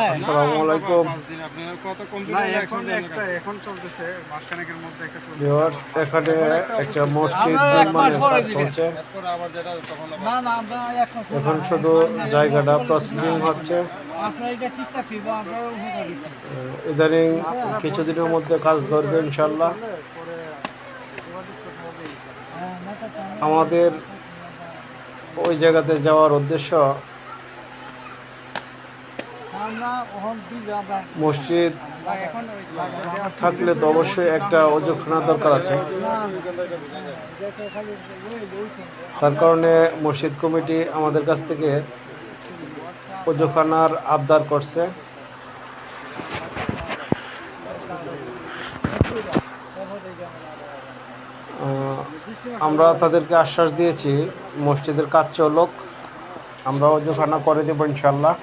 আসসালামু আলাইকুম ভিউয়ার্স, এখানে একটা মসজিদ নির্মাণের কাজ চলছে। এখন শুধু জায়গাটা প্রসেসিং হচ্ছে। ইদানিং কিছুদিনের মধ্যে কাজ ধরবে ইনশাল্লাহ। আমাদের ওই জায়গাতে যাওয়ার উদ্দেশ্য মসজিদ থাকলে তো অবশ্যই একটা অজুখানা দরকার আছে। তার কারণে মসজিদ কমিটি আমাদের কাছ থেকে অজুখানার আবদার করছে। আমরা তাদেরকে আশ্বাস দিয়েছি মসজিদের কাজ চলুক, আমরা অজুখানা করে দেব ইনশাল্লাহ।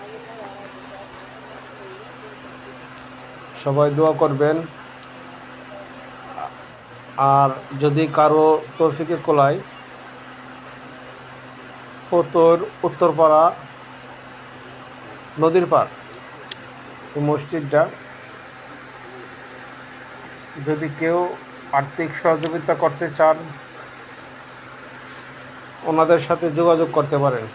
সবাই দোয়া করবেন। আর যদি কারো তৌফিকে কোলায় উত্তরপাড়া নদীর পাড় এই মসজিদটা যদি কেউ আর্থিক সহযোগিতা করতে চান ওনাদের সাথে যোগাযোগ করতে পারেন।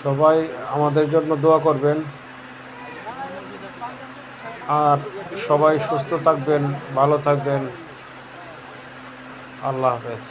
সবাই আমাদের জন্য দোয়া করবেন আর সবাই সুস্থ থাকবেন, ভালো থাকবেন। আল্লাহ হাফেজ।